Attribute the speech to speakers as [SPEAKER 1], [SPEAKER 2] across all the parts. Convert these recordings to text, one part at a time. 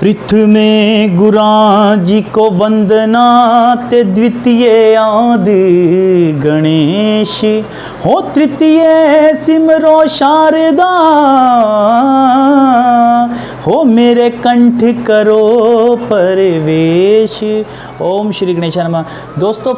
[SPEAKER 1] प्रथमे गुरा जी को वंदना ते द्वितीय आदि गणेश हो तृतीय सिमरो शारदा हो मेरे कंठ करो प्रवेश। ओम श्री गणेशाय नमः। दोस्तों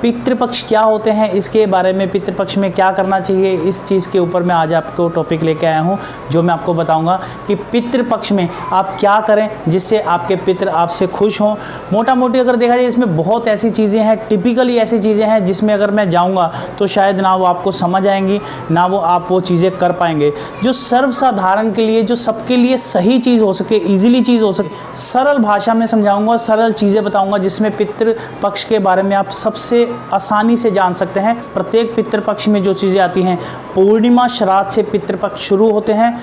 [SPEAKER 1] पितृपक्ष क्या होते हैं, इसके बारे में पितृपक्ष में क्या करना चाहिए, इस चीज़ के ऊपर मैं आज आपको टॉपिक लेके आया हूँ, जो मैं आपको बताऊँगा कि पितृपक्ष में आप क्या करें जिससे आपके पितृ आपसे खुश हों। मोटा मोटी अगर देखा जाए इसमें बहुत ऐसी चीज़ें हैं, टिपिकली ऐसी चीज़ें हैं जिसमें अगर मैं जाऊँगा तो शायद ना वो आपको समझ आएंगी, ना आप वो चीज़ें कर पाएंगे। जो सर्वसाधारण के लिए, जो सबके लिए सही चीज़ हो सके, ईजिली चीज़ हो सके, सरल भाषा में समझाऊँगा, सरल चीज़ें बताऊँगा जिसमें पितृपक्ष के बारे में आप सबसे आसानी से जान सकते हैं। प्रत्येक पितृपक्ष में जो चीज़ें आती हैं, पूर्णिमा श्राद्ध से पितृपक्ष शुरू होते हैं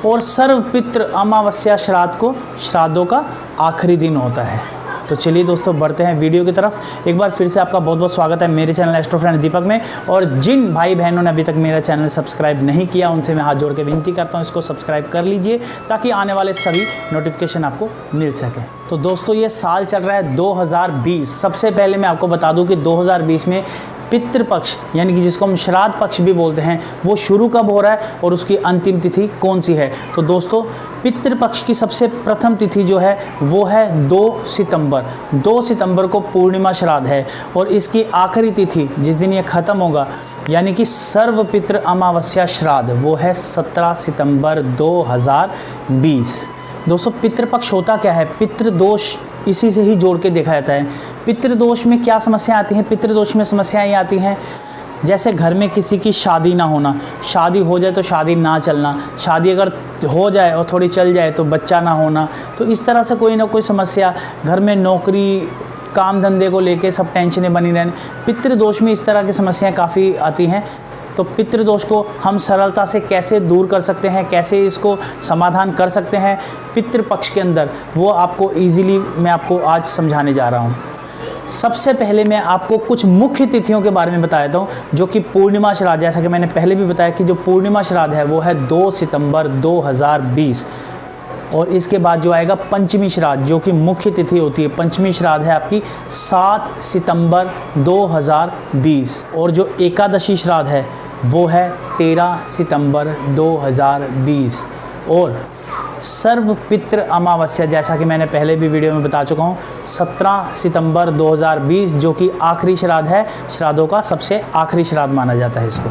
[SPEAKER 1] और सर्व पितृ अमावस्या श्राद्ध को श्राद्धों का आखिरी दिन होता है। तो चलिए दोस्तों बढ़ते हैं वीडियो की तरफ। एक बार फिर से आपका बहुत बहुत स्वागत है मेरे चैनल एस्ट्रो फ्रेंड दीपक में। और जिन भाई बहनों ने अभी तक मेरा चैनल सब्सक्राइब नहीं किया उनसे मैं हाथ जोड़ के विनती करता हूं इसको सब्सक्राइब कर लीजिए ताकि आने वाले सभी नोटिफिकेशन आपको मिल सके। तो दोस्तों ये साल चल रहा है 2020। सबसे पहले मैं आपको बता दूँ कि 2020 में पितृपक्ष यानी कि जिसको हम श्राद्ध पक्ष भी बोलते हैं वो शुरू कब हो रहा है और उसकी अंतिम तिथि कौन सी है। तो दोस्तों पितृपक्ष की सबसे प्रथम तिथि जो है वो है 2 सितंबर। 2 सितंबर को पूर्णिमा श्राद्ध है और इसकी आखिरी तिथि जिस दिन ये ख़त्म होगा यानी कि सर्व पितृ अमावस्या श्राद्ध वो है 17 सितंबर 2020। दोस्तों पितृपक्ष होता क्या है, पितृदोष इसी से ही जोड़ के देखा जाता है। पितृदोष में क्या समस्याएं आती हैं, पितृदोष में समस्याएं ये आती हैं जैसे घर में किसी की शादी ना होना, शादी हो जाए तो शादी ना चलना, शादी अगर हो जाए और थोड़ी चल जाए तो बच्चा ना होना। तो इस तरह से कोई ना कोई समस्या, घर में नौकरी काम धंधे को लेके सब टेंशनें बनी रहने, पितृदोष में इस तरह की समस्याएं काफ़ी आती हैं। तो पितृदोष को हम सरलता से कैसे दूर कर सकते हैं, कैसे इसको समाधान कर सकते हैं पितृपक्ष के अंदर, वो आपको ईजिली मैं आपको आज समझाने जा रहा हूँ। सबसे पहले मैं आपको कुछ मुख्य तिथियों के बारे में बता देता हूँ जो कि पूर्णिमा श्राद्ध, जैसा कि मैंने पहले भी बताया कि जो पूर्णिमा श्राद्ध है वो है 2 सितंबर 2020 और इसके बाद जो आएगा पंचमी श्राद्ध जो कि मुख्य तिथि होती है। पंचमी श्राद्ध है आपकी 7 सितंबर 2020 और जो एकादशी श्राद्ध है वो है 13 सितंबर 2020 और सर्व पितृ अमावस्या जैसा कि मैंने पहले भी वीडियो में बता चुका हूँ 17 सितंबर 2020 जो कि आखिरी श्राद्ध है, श्राद्धों का सबसे आखिरी श्राद्ध माना जाता है इसको।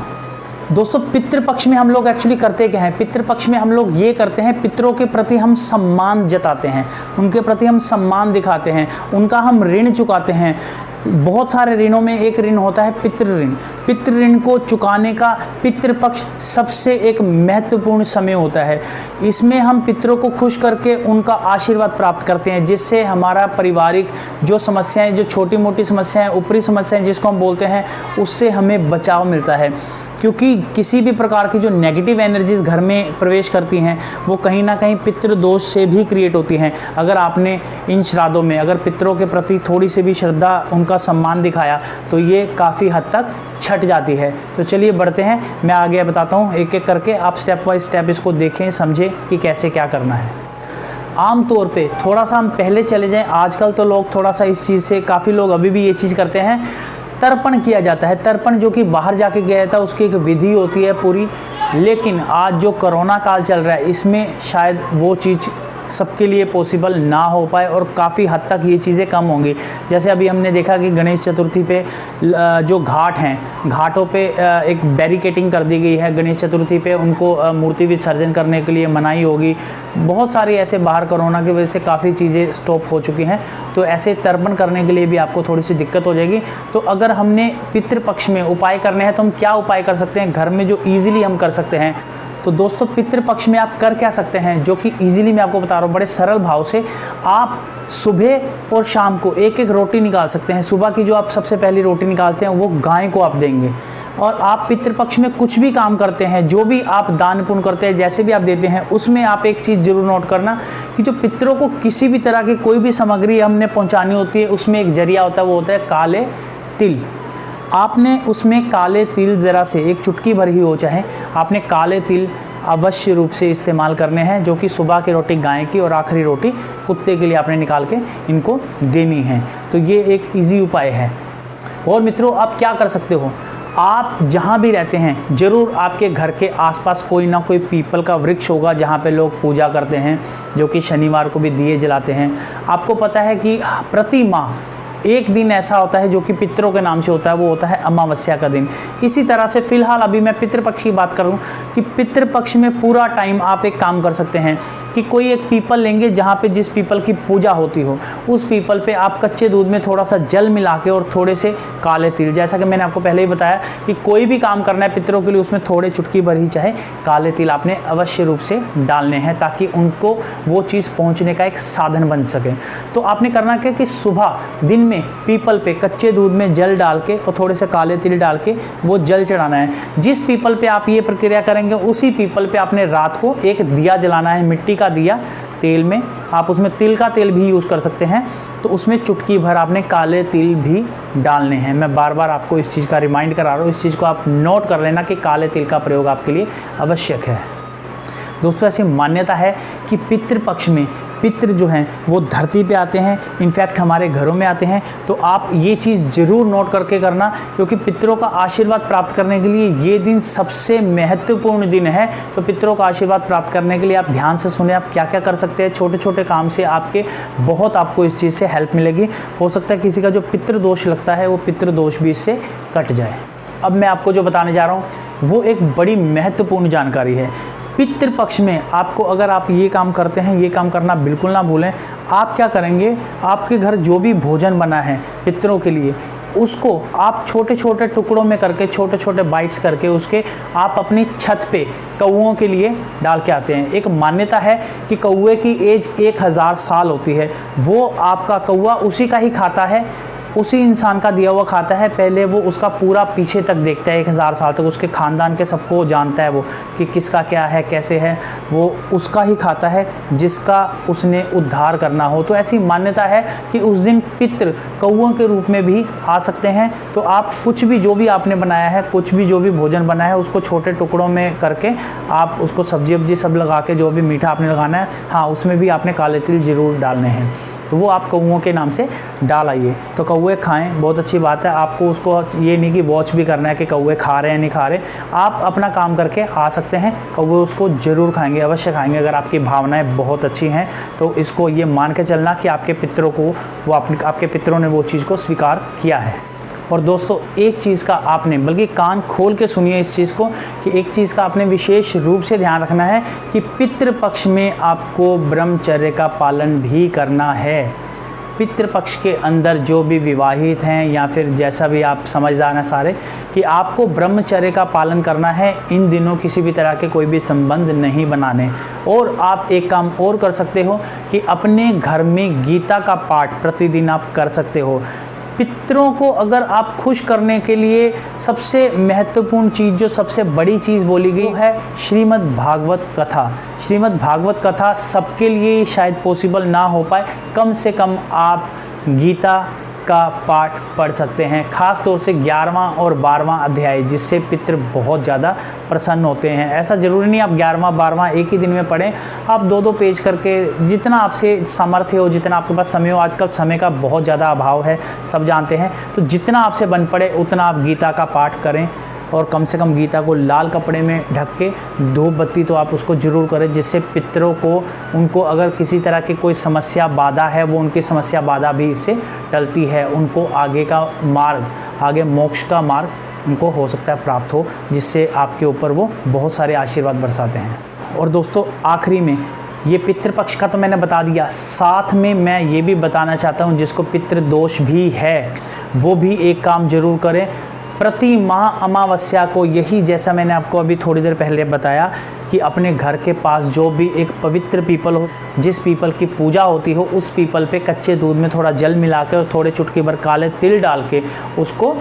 [SPEAKER 1] दोस्तों पितृपक्ष में हम लोग एक्चुअली करते क्या हैं, पितृपक्ष में हम लोग ये करते हैं, पितरों के प्रति हम सम्मान जताते हैं, उनके प्रति हम सम्मान दिखाते हैं, उनका हम ऋण चुकाते हैं। बहुत सारे ऋणों में एक ऋण होता है पितृ ऋण। पितृ ऋण को चुकाने का पितृपक्ष सबसे एक महत्वपूर्ण समय होता है। इसमें हम पितरों को खुश करके उनका आशीर्वाद प्राप्त करते हैं जिससे हमारा पारिवारिक जो समस्याएं, जो छोटी मोटी समस्याएं, ऊपरी समस्याएं जिसको हम बोलते हैं, उससे हमें बचाव मिलता है। क्योंकि किसी भी प्रकार की जो नेगेटिव एनर्जीज़ घर में प्रवेश करती हैं वो कहीं ना कहीं पितृदोष से भी क्रिएट होती हैं। अगर आपने इन श्राद्धों में अगर पितरों के प्रति थोड़ी सी भी श्रद्धा, उनका सम्मान दिखाया तो ये काफ़ी हद तक छट जाती है। तो चलिए बढ़ते हैं, मैं आगे बताता हूँ एक एक करके, आप स्टेप बाय स्टेप इसको देखें, समझें कि कैसे क्या करना है। आम तौर पे थोड़ा सा हम पहले चले जाएं, आजकल तो लोग थोड़ा सा इस चीज़ से, काफ़ी लोग अभी भी ये चीज़ करते हैं, तर्पण किया जाता है। तर्पण जो कि बाहर जाके किया जाता है, उसकी एक विधि होती है पूरी। लेकिन आज जो कोरोना काल चल रहा है इसमें शायद वो चीज़ सबके लिए पॉसिबल ना हो पाए और काफ़ी हद तक ये चीज़ें कम होंगी। जैसे अभी हमने देखा कि गणेश चतुर्थी पे जो घाट हैं, घाटों पे एक बैरिकेटिंग कर दी गई है। गणेश चतुर्थी पे उनको मूर्ति विसर्जन करने के लिए मनाही होगी। बहुत सारी ऐसे बाहर कोरोना की वजह से काफ़ी चीज़ें स्टॉप हो चुकी हैं, तो ऐसे तर्पण करने के लिए भी आपको थोड़ी सी दिक्कत हो जाएगी। तो अगर हमने पितृपक्ष में उपाय करने हैं तो हम क्या उपाय कर सकते हैं घर में जो ईजिली हम कर सकते हैं। तो दोस्तों पितृपक्ष में आप कर क्या सकते हैं जो कि ईजिली मैं आपको बता रहा हूँ बड़े सरल भाव से। आप सुबह और शाम को एक एक रोटी निकाल सकते हैं। सुबह की जो आप सबसे पहली रोटी निकालते हैं वो गाय को आप देंगे। और आप पितृपक्ष में कुछ भी काम करते हैं, जो भी आप दान पुण्य करते हैं, जैसे भी आप देते हैं, उसमें आप एक चीज़ जरूर नोट करना कि जो पितरों को किसी भी तरह की कोई भी सामग्री हमने पहुंचानी होती है उसमें एक जरिया होता है, वो होता है काले तिल। आपने उसमें काले तिल ज़रा से एक चुटकी भर ही हो चाहे, आपने काले तिल अवश्य रूप से इस्तेमाल करने हैं, जो कि सुबह की रोटी गाय की और आखिरी रोटी कुत्ते के लिए आपने निकाल के इनको देनी है। तो ये एक ईजी उपाय है। और मित्रों, आप क्या कर सकते हो, आप जहाँ भी रहते हैं ज़रूर आपके घर के आसपास कोई ना कोई पीपल का वृक्ष होगा जहाँ पे लोग पूजा करते हैं, जो कि शनिवार को भी दिए जलाते हैं। आपको पता है कि प्रति माह एक दिन ऐसा होता है जो कि पितरों के नाम से होता है, वो होता है अमावस्या का दिन। इसी तरह से फ़िलहाल अभी मैं पितृपक्ष की बात करूं कि पितृपक्ष में पूरा टाइम आप एक काम कर सकते हैं कि कोई एक पीपल लेंगे जहाँ पे जिस पीपल की पूजा होती हो, उस पीपल पे आप कच्चे दूध में थोड़ा सा जल मिला के और थोड़े से काले तिल, जैसा कि मैंने आपको पहले ही बताया कि कोई भी काम करना है पितरों के लिए उसमें थोड़े चुटकी भर ही चाहे काले तिल आपने अवश्य रूप से डालने हैं, ताकि उनको वो चीज़ पहुँचने का एक साधन बन सके। तो आपने करना क्या कि सुबह दिन में पीपल पे कच्चे दूध में जल डाल के और थोड़े से काले तिल डाल के वो जल चढ़ाना है। जिस पीपल पे आप ये प्रक्रिया करेंगे उसी पीपल पे आपने रात को एक दिया जलाना है, मिट्टी का दिया तेल में, आप उसमें तिल का तेल भी यूज़ कर सकते हैं। तो उसमें चुटकी भर आपने काले तिल भी डालने हैं। मैं बार बार आपको इस चीज़ का रिमाइंड करा रहा हूँ, इस चीज़ को आप नोट कर लेना कि काले तिल का प्रयोग आपके लिए आवश्यक है। दोस्तों, ऐसी मान्यता है कि पितृपक्ष में पितृ जो हैं वो धरती पे आते हैं, इनफैक्ट हमारे घरों में आते हैं। तो आप ये चीज़ ज़रूर नोट करके करना, क्योंकि पितरों का आशीर्वाद प्राप्त करने के लिए ये दिन सबसे महत्वपूर्ण दिन है। तो पितरों का आशीर्वाद प्राप्त करने के लिए आप ध्यान से सुने, आप क्या क्या कर सकते हैं। छोटे छोटे काम से आपको इस चीज़ से हेल्प मिलेगी। हो सकता है किसी का जो पितृदोष लगता है वो पितृदोष भी इससे कट जाए। अब मैं आपको जो बताने जा रहा हूँ वो एक बड़ी महत्वपूर्ण जानकारी है। पितृपक्ष में आपको, अगर आप ये काम करते हैं, ये काम करना बिल्कुल ना भूलें। आप क्या करेंगे, आपके घर जो भी भोजन बना है पितरों के लिए, उसको आप छोटे छोटे टुकड़ों में करके, छोटे छोटे बाइट्स करके उसके आप अपनी छत पे कौओं के लिए डाल के आते हैं। एक मान्यता है कि कौए की एज 1000 साल होती है। वो आपका कौआ उसी का ही खाता है, उसी इंसान का दिया हुआ खाता है। पहले वो उसका पूरा पीछे तक देखता है, 1000 साल तक उसके ख़ानदान के सबको जानता है वो कि किसका क्या है, कैसे है। वो उसका ही खाता है जिसका उसने उद्धार करना हो। तो ऐसी मान्यता है कि उस दिन पितृ कौओं के रूप में भी आ सकते हैं। तो आप कुछ भी जो भी आपने बनाया है, कुछ भी जो भी भोजन बना है, उसको छोटे टुकड़ों में करके आप उसको सब्जी वब्जी सब लगा के, जो भी मीठा आपने लगाना है, हाँ, उसमें भी आपने काले तिल ज़रूर डालने हैं। तो वो आप कौओं के नाम से डाल आइए। तो कौए खाएं, बहुत अच्छी बात है। आपको उसको ये नहीं कि वॉच भी करना है कि कौए खा रहे हैं नहीं खा रहे, आप अपना काम करके आ सकते हैं। कौए उसको ज़रूर खाएंगे, अवश्य खाएंगे। अगर आपकी भावनाएं बहुत अच्छी हैं तो इसको ये मान के चलना कि आपके पितरों को आपके पितरों ने वो चीज़ को स्वीकार किया है। और दोस्तों, एक चीज़ का आपने, बल्कि कान खोल के सुनिए इस चीज़ को, कि एक चीज़ का आपने विशेष रूप से ध्यान रखना है कि पितृपक्ष में आपको ब्रह्मचर्य का पालन भी करना है। पितृपक्ष के अंदर जो भी विवाहित हैं या फिर जैसा भी आप समझदार हैं सारे, कि आपको ब्रह्मचर्य का पालन करना है। इन दिनों किसी भी तरह के कोई भी संबंध नहीं बनाने। और आप एक काम और कर सकते हो कि अपने घर में गीता का पाठ प्रतिदिन आप कर सकते हो। पितरों को अगर आप खुश करने के लिए सबसे महत्वपूर्ण चीज़, जो सबसे बड़ी चीज़ बोली गई है, श्रीमद् भागवत कथा। श्रीमद् भागवत कथा सबके लिए शायद पॉसिबल ना हो पाए, कम से कम आप गीता का पाठ पढ़ सकते हैं, ख़ास तौर से 11वां और 12वां अध्याय, जिससे पितृ बहुत ज़्यादा प्रसन्न होते हैं। ऐसा ज़रूरी नहीं आप 11वां 12वां एक ही दिन में पढ़ें, आप 2-2 पेज करके, जितना आपसे सामर्थ्य हो, जितना आपके पास समय हो। आजकल समय का बहुत ज़्यादा अभाव है, सब जानते हैं। तो जितना आपसे बन पड़े उतना आप गीता का पाठ करें, और कम से कम गीता को लाल कपड़े में ढक के धूप बत्ती तो आप उसको ज़रूर करें, जिससे पितरों को, उनको अगर किसी तरह की कोई समस्या बाधा है, वो उनकी समस्या बाधा भी इससे टलती है। उनको आगे का मार्ग, आगे मोक्ष का मार्ग उनको हो सकता है प्राप्त हो, जिससे आपके ऊपर वो बहुत सारे आशीर्वाद बरसाते हैं। और दोस्तों, आखिरी में ये पितृपक्ष का तो मैंने बता दिया, साथ में मैं ये भी बताना चाहता हूँ जिसको पितृदोष भी है, वो भी एक काम ज़रूर करें। प्रति माह अमावस्या को, यही जैसा मैंने आपको अभी थोड़ी देर पहले बताया, कि अपने घर के पास जो भी एक पवित्र पीपल हो, जिस पीपल की पूजा होती हो, उस पीपल पे कच्चे दूध में थोड़ा जल मिलाकर और थोड़े चुटकी भर काले तिल डाल के उसको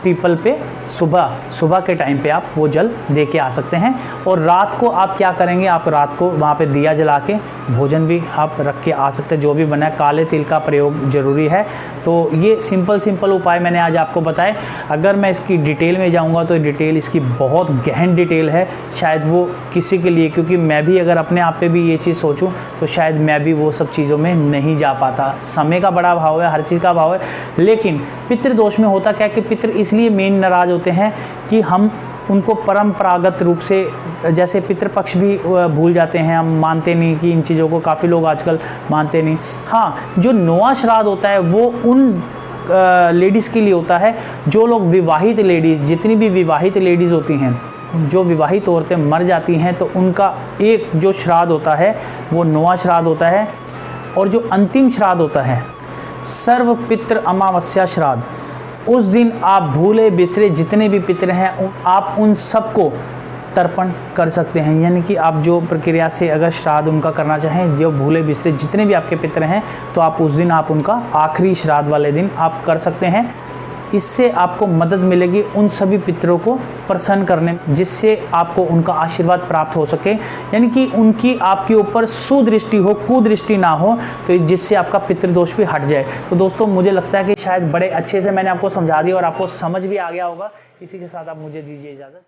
[SPEAKER 1] पीपल पे सुबह के टाइम पे आप वो जल दे के आ सकते हैं। और रात को आप क्या करेंगे, आप रात को वहाँ पे दिया जला के भोजन भी आप रख के आ सकते हैं। जो भी बना है, काले तिल का प्रयोग ज़रूरी है। तो ये सिंपल उपाय मैंने आज आपको बताए। अगर मैं इसकी डिटेल में जाऊँगा तो डिटेल इसकी बहुत गहन डिटेल है, शायद वो किसी के लिए, क्योंकि मैं भी अगर अपने आप पे भी ये चीज़ सोचूं तो शायद मैं भी वो सब चीज़ों में नहीं जा पाता। समय का बड़ा अभाव है, हर चीज़ का अभाव है। लेकिन पितृदोष में होता क्या है कि पितृ इसलिए मेन नाराज़ होते हैं कि हम उनको परंपरागत रूप से, जैसे पितृपक्ष भी भूल जाते हैं, हम मानते नहीं कि इन चीज़ों को, काफ़ी लोग आजकल मानते नहीं। हाँ, जो नौवां श्राद्ध होता है वो उन लेडीज़ के लिए होता है जो लोग विवाहित लेडीज़, जितनी भी विवाहित लेडीज़ होती हैं, जो विवाहित औरतें मर जाती हैं, तो उनका एक जो श्राद्ध होता है वो नौवां श्राद्ध होता है। और जो अंतिम श्राद्ध होता है सर्व पितृ अमावस्या श्राद्ध, उस दिन आप भूले बिसरे जितने भी पितृ हैं आप उन सबको तर्पण कर सकते हैं। यानी कि आप जो प्रक्रिया से अगर श्राद्ध उनका करना चाहें, जो भूले बिसरे जितने भी आपके पितृ हैं, तो आप उस दिन आप उनका आखिरी श्राद्ध वाले दिन आप कर सकते हैं। इससे आपको मदद मिलेगी उन सभी पितरों को प्रसन्न करने में, जिससे आपको उनका आशीर्वाद प्राप्त हो सके, यानी कि उनकी आपके ऊपर सुदृष्टि हो, कुदृष्टि ना हो, तो जिससे आपका पितृदोष भी हट जाए। तो दोस्तों, मुझे लगता है कि शायद बड़े अच्छे से मैंने आपको समझा दिया और आपको समझ भी आ गया होगा। इसी के साथ आप मुझे दीजिए इजाज़त।